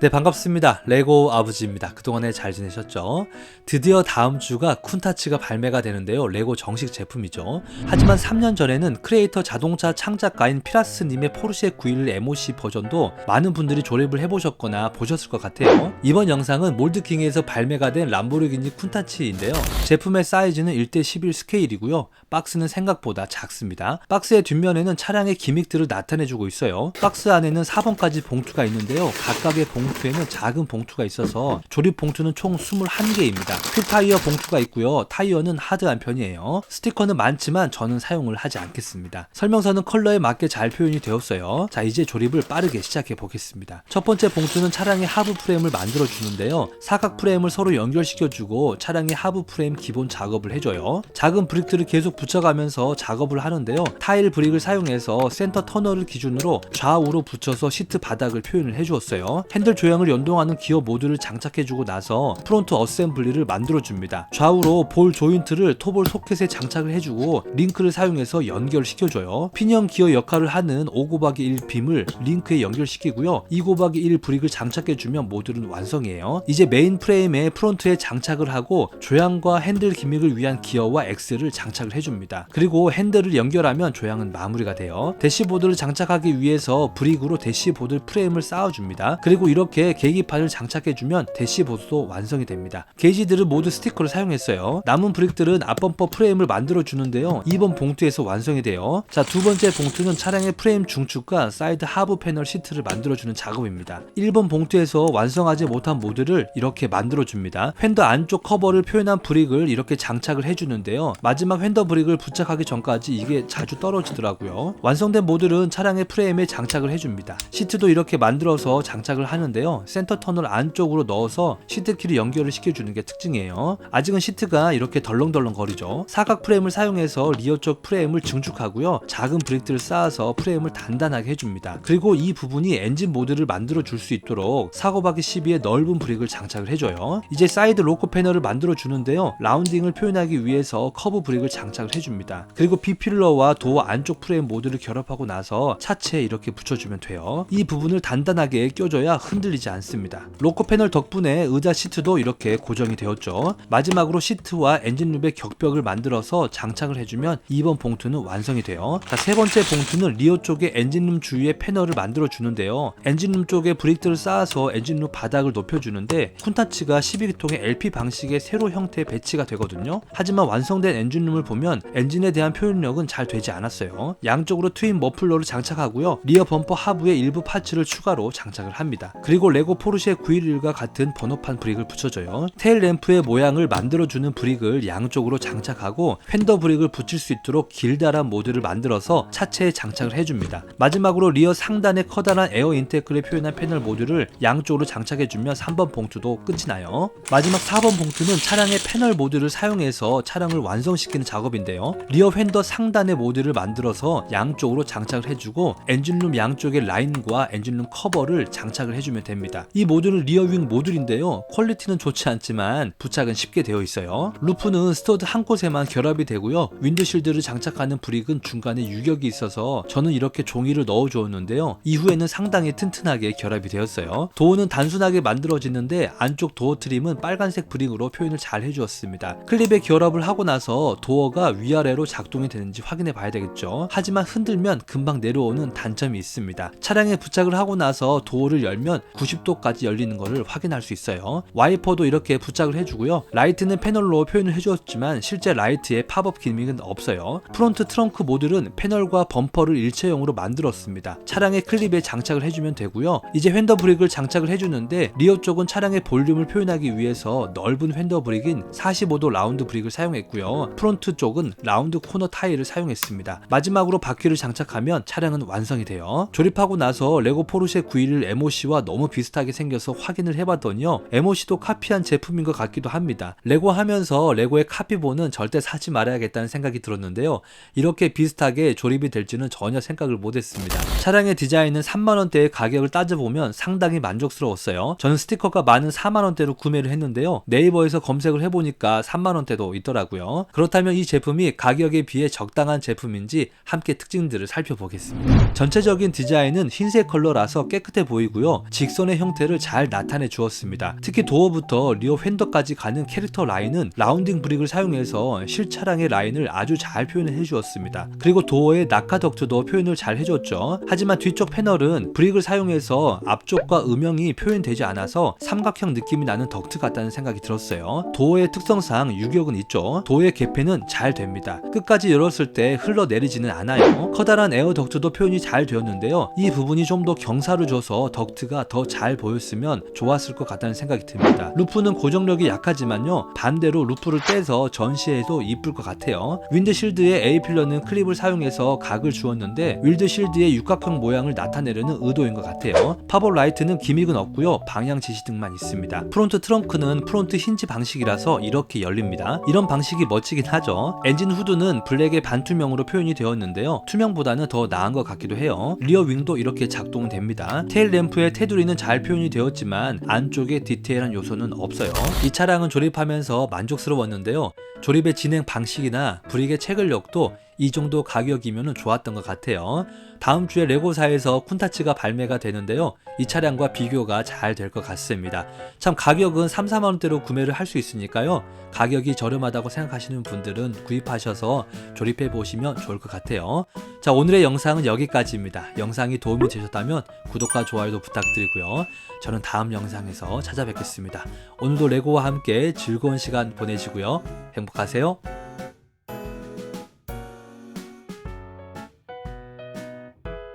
네, 반갑습니다. 레고 아버지입니다. 그동안에 잘 지내셨죠? 드디어 다음 주가 쿤타츠가 발매가 되는데요. 레고 정식 제품이죠. 하지만 3년 전에는 크리에이터 자동차 창작가인 피라스님의 포르쉐 911 MOC 버전도 많은 분들이 조립을 해보셨거나 보셨을 것 같아요. 이번 영상은 몰드킹에서 발매가 된 람보르기니 쿤타츠인데요. 제품의 사이즈는 1:11 스케일이고요. 박스는 생각보다 작습니다. 박스의 뒷면에는 차량의 기믹들을 나타내주고 있어요. 박스 안에는 4번까지 봉투가 있는데요. 각각의 봉투에는 작은 봉투가 있어서 조립 봉투는 총 21개입니다. 큐타이어 봉투가 있고요. 타이어는 하드한 편이에요. 스티커는 많지만 저는 사용을 하지 않겠습니다. 설명서는 컬러에 맞게 잘 표현이 되었어요. 자, 이제 조립을 빠르게 시작해 보겠습니다. 첫 번째 봉투는 차량의 하부 프레임을 만들어 주는데요. 사각 프레임을 서로 연결시켜주고 차량의 하부 프레임 기본 작업을 해줘요. 작은 브릭들을 계속 붙여가면서 작업을 하는데요. 타일 브릭을 사용해서 센터 터널을 기준으로 좌우로 붙여서 시트 바닥을 표현을 해주었어요. 핸들 조향을 연동하는 기어 모듈을 장착해주고 나서 프론트 어셈블리를 만들어줍니다. 좌우로 볼 조인트를 토볼 소켓에 장착을 해주고 링크를 사용해서 연결시켜줘요. 피니언 기어 역할을 하는 5곱하기1 빔을 링크에 연결시키고요. 2곱하기1 브릭을 장착해주면 모듈은 완성이에요. 이제 메인 프레임에 프론트에 장착을 하고 조향과 핸들 기믹을 위한 기어와 엑셀을 장착을 해줍니다. 그리고 핸들을 연결하면 조향은 마무리가 돼요. 대시보드를 장착하기 위해서 브릭으로 대시보드 프레임을 쌓아줍니다. 그리고 이렇게 계기판을 장착해주면 대시보드도 완성이 됩니다. 게이지들은 모두 스티커를 사용했어요. 남은 브릭들은 앞범퍼 프레임을 만들어주는데요. 2번 봉투에서 완성이 돼요. 자, 두 번째 봉투는 차량의 프레임 중축과 사이드 하부 패널 시트를 만들어주는 작업입니다. 1번 봉투에서 완성하지 못한 모듈을 이렇게 만들어줍니다. 휀더 안쪽 커버를 표현한 브릭을 이렇게 장착을 해주는데요. 마지막 휀더 브릭을 부착하기 전까지 이게 자주 떨어지더라고요. 완성된 모듈은 차량의 프레임에 장착을 해줍니다. 시트도 이렇게 만들어서 장착을 하는데요. 센터 터널 안쪽으로 넣어서 시트키를 연결을 시켜주는 게 특징이에요. 아직은 시트가 이렇게 덜렁덜렁 거리죠. 사각 프레임을 사용해서 리어 쪽 프레임을 증축하고요. 작은 브릭들을 쌓아서 프레임을 단단하게 해줍니다. 그리고 이 부분이 엔진 모드를 만들어 줄 수 있도록 4곱하기12의 넓은 브릭을 장착을 해줘요. 이제 사이드 로커 패널을 만들어 주는데요. 라운딩을 표현하기 위해서 커브 브릭을 장착을 해줍니다. 그리고 B필러와 도어 안쪽 프레임 모드를 결합하고 나서 차체에 이렇게 붙여주면 돼요. 이 부분을 단단하게 껴줘야 흔들리지 않습니다. 로커 패널 덕분에 의자 시트도 이렇게 고정이 되었죠. 마지막으로 시트와 엔진룸의 격벽을 만들어서 장착을 해주면 2번 봉투는 완성이 돼요. 자, 세 번째 봉투는 리어 쪽에 엔진룸 주위에 패널을 만들어 주는데요. 엔진룸 쪽에 브릭들을 쌓아서 엔진룸 바닥을 높여주는데 쿤타츠가 12기통의 LP 방식의 세로 형태의 배치가 되거든요. 하지만 완성된 엔진룸을 보면 엔진에 대한 표현력은 잘 되지 않았어요. 양쪽으로 트윈 머플러를 장착하고요. 리어 범퍼 하부에 일부 파츠를 추가로 장착을 합니다. 그리고 레고 포르쉐 911과 같은 번호판 브릭을 붙여줘요. 테일 램프의 모양을 만들어주는 브릭을 양쪽으로 장착하고 휀더 브릭을 붙일 수 있도록 길다란 모듈을 만들어서 차체에 장착을 해줍니다. 마지막으로 리어 상단에 커다란 에어 인테크를 표현한 패널 모듈을 양쪽으로 장착해주면 3번 봉투도 끝이 나요. 마지막 4번 봉투는 차량의 패널 모듈을 사용해서 차량을 완성시키는 작업인데요. 리어 휀더 상단의 모듈을 만들어서 양쪽으로 장착을 해주고 엔진룸 양쪽의 라인과 엔진룸 커버를 장착을 해주면 됩니다. 이 모듈은 리어윙 모듈인데요. 퀄리티는 좋지 않지만 부착은 쉽게 되어 있어요. 루프는 스터드 한 곳에만 결합이 되고요. 윈드실드를 장착하는 브릭은 중간에 유격이 있어서 저는 이렇게 종이를 넣어 주었는데요. 이후에는 상당히 튼튼하게 결합이 되었어요. 도어는 단순하게 만들어지는데 안쪽 도어 트림은 빨간색 브릭으로 표현을 잘 해주었습니다. 클립에 결합을 하고 나서 도어가 위아래로 작동이 되는지 확인해 봐야 되겠죠. 하지만 흔들면 금방 내려오는 단점이 있습니다. 차량에 부착을 하고 나서 도어를 열면 90도까지 열리는 것을 확인할 수 있어요. 와이퍼도 이렇게 부착을 해주고요. 라이트는 패널로 표현을 해주었지만 실제 라이트에 팝업 기믹은 없어요. 프론트 트렁크 모듈은 패널과 범퍼를 일체형으로 만들었습니다. 차량의 클립에 장착을 해주면 되고요. 이제 휀더 브릭을 장착을 해주는데 리어 쪽은 차량의 볼륨을 표현하기 위해서 넓은 휀더 브릭인 45도 라운드 브릭을 사용했고요. 프론트 쪽은 라운드 코너 타일을 사용했습니다. 마지막으로 바퀴를 장착하면 차량은 완성이 돼요. 조립하고 나서 레고 포르쉐 911 MOC와 너무 비슷하게 생겨서 확인을 해봤더니요. MOC도 카피한 제품인 것 같기도 합니다. 레고 하면서 레고의 카피본은 절대 사지 말아야겠다는 생각이 들었는데요. 이렇게 비슷하게 조립이 될지는 전혀 생각을 못했습니다. 차량의 디자인은 3만원대의 가격을 따져보면 상당히 만족스러웠어요. 저는 스티커가 많은 4만원대로 구매를 했는데요. 네이버에서 검색을 해보니까 3만원대도 있더라고요. 그렇다면 이 제품이 가격에 비해 적당한 제품인지 함께 특징들을 살펴보겠습니다. 전체적인 디자인은 흰색 컬러라서 깨끗해 보이고요. 직선의 형태를 잘 나타내 주었습니다. 특히 도어부터 리어 휀더까지 가는 캐릭터 라인은 라운딩 브릭을 사용해서 실차량의 라인을 아주 잘 표현을 해주었습니다. 그리고 도어의 낙하 덕트도 표현을 잘 해줬죠. 하지만 뒤쪽 패널은 브릭을 사용해서 앞쪽과 음영이 표현되지 않아서 삼각형 느낌이 나는 덕트 같다는 생각이 들었어요. 도어의 특성상 유격은 있죠. 도어의 개폐는 잘 됩니다. 끝까지 열었을 때 흘러내리지는 않아요. 커다란 에어 덕트도 표현이 잘 되었는데요. 이 부분이 좀 더 경사를 줘서 덕트가 더 잘 보였으면 좋았을 것 같다는 생각이 듭니다. 루프는 고정력이 약하지만요, 반대로 루프를 떼서 전시해도 이쁠 것 같아요. 윈드실드의 A필러는 클립을 사용해서 각을 주었는데 윈드실드의 육각형 모양을 나타내려는 의도인 것 같아요. 팝업 라이트는 기믹은 없고요, 방향 지시등만 있습니다. 프론트 트렁크는 프론트 힌지 방식이라서 이렇게 열립니다. 이런 방식이 멋지긴 하죠. 엔진 후드는 블랙의 반투명으로 표현이 되었는데요, 투명보다는 더 나은 것 같기도 해요. 리어 윙도 이렇게 작동됩니다. 테일 램프의 테두리는 잘 표현이 되었지만 안쪽에 디테일한 요소는 없어요. 이 차량은 조립하면서 만족스러웠는데요, 조립의 진행 방식이나 브릭의 체결력도 이 정도 가격이면 좋았던 것 같아요. 다음 주에 레고사에서 쿤타츠가 발매가 되는데요, 이 차량과 비교가 잘 될 것 같습니다. 참 가격은 3-4만원대로 구매를 할 수 있으니까요, 가격이 저렴하다고 생각하시는 분들은 구입하셔서 조립해 보시면 좋을 것 같아요. 자, 오늘의 영상은 여기까지입니다. 영상이 도움이 되셨다면 구독과 좋아요도 부탁드리고요. 저는 다음 영상에서 찾아뵙겠습니다. 오늘도 레고와 함께 즐거운 시간 보내시고요. 행복하세요.